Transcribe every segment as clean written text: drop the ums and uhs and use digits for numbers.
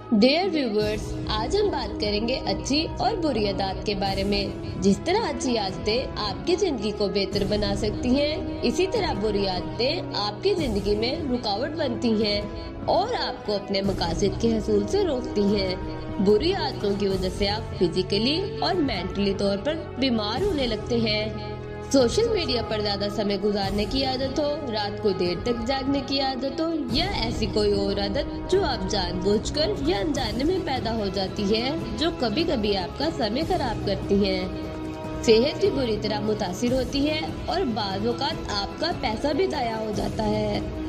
Dear viewers, आज हम बात करेंगे अच्छी और बुरी आदत के बारे में। जिस तरह अच्छी आदतें आपकी जिंदगी को बेहतर बना सकती हैं, इसी तरह बुरी आदतें आपकी जिंदगी में रुकावट बनती हैं और आपको अपने मकासद के हसूल से रोकती हैं। बुरी आदतों की वजह से आप फिजिकली और मेंटली तौर पर बीमार होने लगते हैं। सोशल मीडिया पर ज्यादा समय गुजारने की आदत हो, रात को देर तक जागने की आदत हो या ऐसी कोई और आदत जो आप जानबूझकर या अनजाने में पैदा हो जाती है, जो कभी कभी आपका समय खराब करती है। सेहत भी बुरी तरह मुतासिर होती है और बाज़ औक़ात आपका पैसा भी ज़ाया हो जाता है।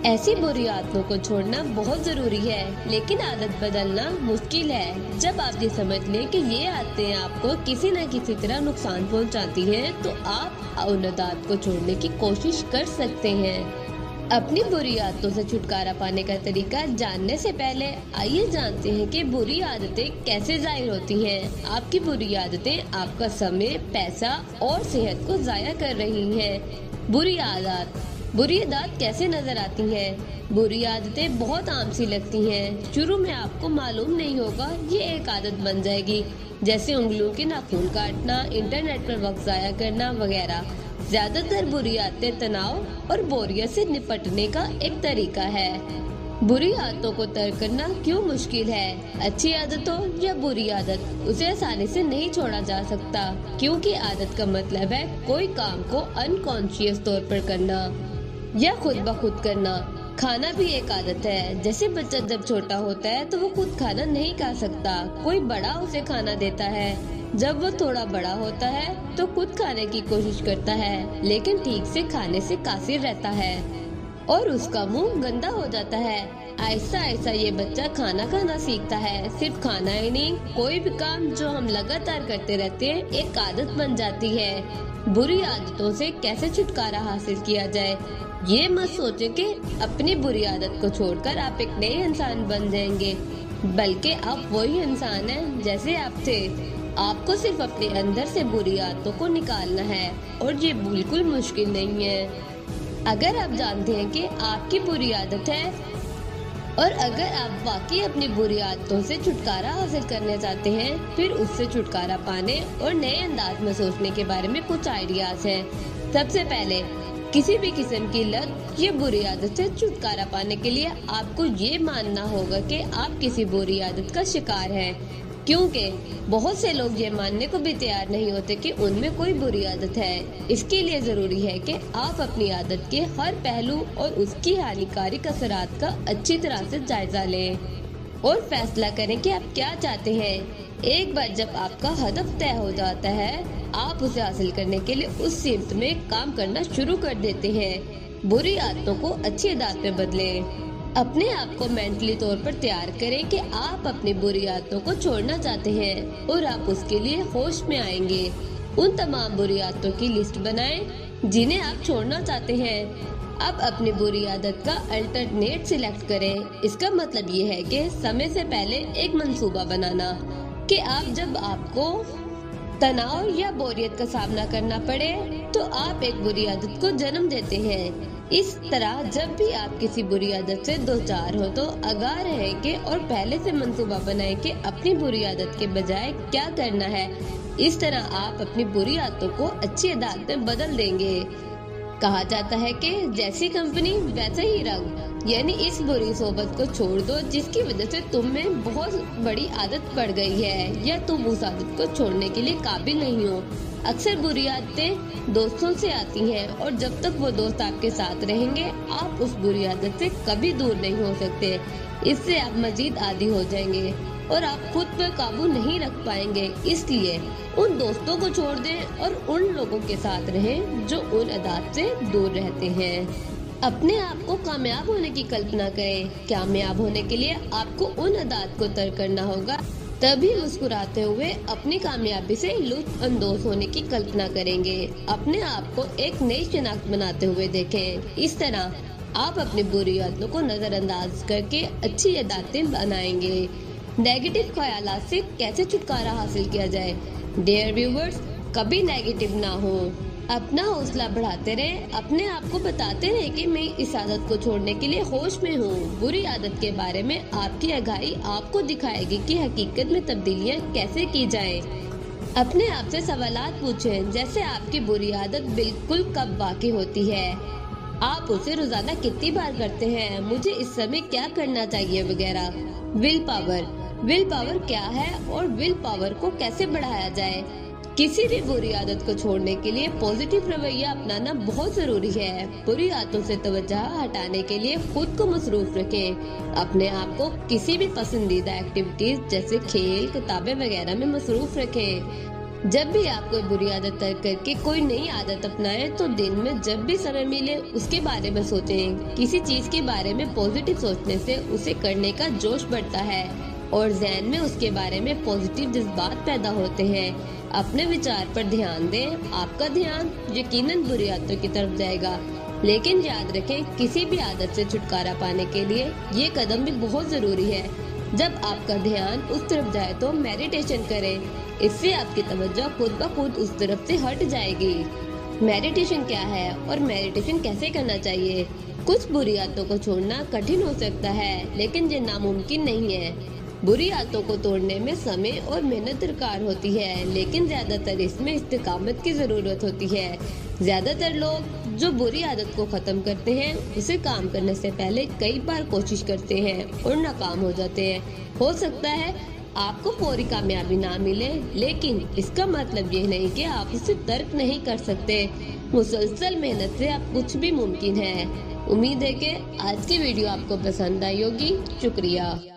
ऐसी बुरी आदतों को छोड़ना बहुत जरूरी है, लेकिन आदत बदलना मुश्किल है। जब आप ये समझ लें कि ये आदतें आपको किसी न किसी तरह नुकसान पहुंचाती हैं, तो आप उन आदत को छोड़ने की कोशिश कर सकते हैं। अपनी बुरी आदतों से छुटकारा पाने का तरीका जानने से पहले आइए जानते हैं कि बुरी आदतें कैसे जाहिर होती हैं। आपकी बुरी आदतें आपका समय, पैसा और सेहत को जाया कर रही हैं। बुरी आदत कैसे नजर आती है? बुरी आदतें बहुत आम सी लगती हैं। शुरू में आपको मालूम नहीं होगा, ये एक आदत बन जाएगी, जैसे उंगलियों के नाखून काटना, इंटरनेट पर वक्त जाया करना वगैरह। ज्यादातर बुरी आदतें तनाव और बोरियत से निपटने का एक तरीका है। बुरी आदतों को तर्क करना क्यों मुश्किल है? अच्छी आदत हो या बुरी आदत, उसे आसानी से नहीं छोड़ा जा सकता, क्योंकि आदत का मतलब है कोई काम को अनकॉन्शियस तौर पर करना या खुद ब खुद करना। खाना भी एक आदत है। जैसे बच्चा जब छोटा होता है तो वो खुद खाना नहीं खा सकता, कोई बड़ा उसे खाना देता है। जब वो थोड़ा बड़ा होता है तो खुद खाने की कोशिश करता है, लेकिन ठीक से खाने से कासिर रहता है और उसका मुंह गंदा हो जाता है। ऐसा ऐसा ये बच्चा खाना खाना सीखता है। सिर्फ खाना ही नहीं, कोई भी काम जो हम लगातार करते रहते हैं एक आदत बन जाती है। बुरी आदतों से कैसे छुटकारा हासिल किया जाए? ये मत सोचे कि अपनी बुरी आदत को छोड़कर आप एक नए इंसान बन जाएंगे, बल्कि आप वही इंसान हैं जैसे आप थे। आपको सिर्फ अपने अंदर से बुरी आदतों को निकालना है और ये बिल्कुल मुश्किल नहीं है। अगर आप जानते हैं कि आपकी बुरी आदत है और अगर आप वाकई अपनी बुरी आदतों से छुटकारा हासिल करना चाहते हैं, फिर उससे छुटकारा पाने और नए अंदाज में सोचने के बारे में कुछ आइडियाज हैं। सबसे पहले, किसी भी किस्म की लत या बुरी आदत से छुटकारा पाने के लिए आपको ये मानना होगा कि आप किसी बुरी आदत का शिकार हैं, क्योंकि बहुत से लोग ये मानने को भी तैयार नहीं होते कि उनमें कोई बुरी आदत है। इसके लिए जरूरी है कि आप अपनी आदत के हर पहलू और उसकी हानिकारक असरात का अच्छी तरह से जायजा लें और फैसला करें कि आप क्या चाहते हैं। एक बार जब आपका हदफ तय हो जाता है, आप उसे हासिल करने के लिए उस सिमत में काम करना शुरू कर देते हैं। बुरी आदतों को अच्छी आदत में बदलें। अपने आप को मेंटली तौर पर तैयार करें कि आप अपनी बुरी आदतों को छोड़ना चाहते हैं और आप उसके लिए होश में आएंगे। उन तमाम बुरी आदतों की लिस्ट बनाएं जिन्हें आप छोड़ना चाहते हैं। अब अपनी बुरी आदत का अल्टरनेट सिलेक्ट करें। इसका मतलब ये है कि समय से पहले एक मंसूबा बनाना कि आप जब आपको तनाव या बोरियत का सामना करना पड़े तो आप एक बुरी आदत को जन्म देते हैं। इस तरह जब भी आप किसी बुरी आदत से दो चार हो तो आगाह रहें कि और पहले से मंसूबा बनाएं कि अपनी बुरी आदत के बजाय क्या करना है। इस तरह आप अपनी बुरी आदतों को अच्छी आदत में बदल देंगे। कहा जाता है कि जैसी कंपनी वैसा ही रंग, यानी इस बुरी सोबत को छोड़ दो जिसकी वजह से तुम में बहुत बड़ी आदत पड़ गई है या तुम उस आदत को छोड़ने के लिए काबिल नहीं हो। अक्सर बुरी आदतें दोस्तों से आती हैं और जब तक वो दोस्त आपके साथ रहेंगे, आप उस बुरी आदत से कभी दूर नहीं हो सकते। इससे आप मजीद आदी हो जाएंगे और आप खुद पर काबू नहीं रख पाएंगे। इसलिए उन दोस्तों को छोड़ दें और उन लोगों के साथ रहें जो उन आदत से दूर रहते हैं। अपने आप को कामयाब होने की कल्पना करें। कामयाब होने के लिए आपको उन आदत को तर्क करना होगा, तभी मुस्कुराते हुए अपनी कामयाबी से लुत्फ अंदोज होने की कल्पना करेंगे। अपने आप को एक नई शिनाख्त बनाते हुए देखें। इस तरह आप अपनी बुरी आदतों को नजरअंदाज करके अच्छी आदतें बनाएंगे। नेगेटिव ख्यालात से कैसे छुटकारा हासिल किया जाए? डियर व्यूवर्स, कभी नेगेटिव ना हो। अपना हौसला बढ़ाते रहें, अपने आप को बताते रहें कि मैं इस आदत को छोड़ने के लिए होश में हूँ। बुरी आदत के बारे में आपकी आगाही आपको दिखाएगी कि हकीकत में तब्दीलियाँ कैसे की जाएं। अपने आप से सवालात पूछें, जैसे आपकी बुरी आदत बिल्कुल कब वाक़ई होती है, आप उसे रोजाना कितनी बार करते हैं, मुझे इस समय क्या करना चाहिए वगैरह। विल पावर क्या है और विल पावर को कैसे बढ़ाया जाए। किसी भी बुरी आदत को छोड़ने के लिए पॉजिटिव रवैया अपनाना बहुत जरूरी है। बुरी आदतों से तवज्जो हटाने के लिए खुद को मसरूफ रखें। अपने आप को किसी भी पसंदीदा एक्टिविटीज जैसे खेल, किताबें वगैरह में मसरूफ रखें। जब भी आप कोई बुरी आदत तर्क करके कोई नई आदत अपनाएं तो दिन में जब भी समय मिले उसके बारे में सोचें। किसी चीज के बारे में पॉजिटिव सोचने से उसे करने का जोश बढ़ता है और ज़हन में उसके बारे में पॉजिटिव जज्बात पैदा होते हैं। अपने विचार पर ध्यान दें, आपका ध्यान यकीनन बुरी आदतों की तरफ जाएगा। लेकिन याद रखें, किसी भी आदत से छुटकारा पाने के लिए ये कदम भी बहुत जरूरी है। जब आपका ध्यान उस तरफ जाए तो मेडिटेशन करें। इससे आपकी तवज्जो खुद ब खुद उस तरफ से हट जाएगी। मेडिटेशन क्या है और मेडिटेशन कैसे करना चाहिए? कुछ बुरी आदतों को छोड़ना कठिन हो सकता है, लेकिन ये नामुमकिन नहीं है। बुरी आदतों को तोड़ने में समय और मेहनत दरकार होती है, लेकिन ज्यादातर इसमें इस्तिकामत की जरूरत होती है। ज्यादातर लोग जो बुरी आदत को खत्म करते हैं उसे काम करने से पहले कई बार कोशिश करते हैं और नाकाम हो जाते हैं। हो सकता है आपको फौरी कामयाबी ना मिले, लेकिन इसका मतलब ये नहीं कि आप उसे तर्क नहीं कर सकते। मुसलसल मेहनत से आप कुछ भी मुमकिन है। उम्मीद है कि आज की वीडियो आपको पसंद आई होगी। शुक्रिया।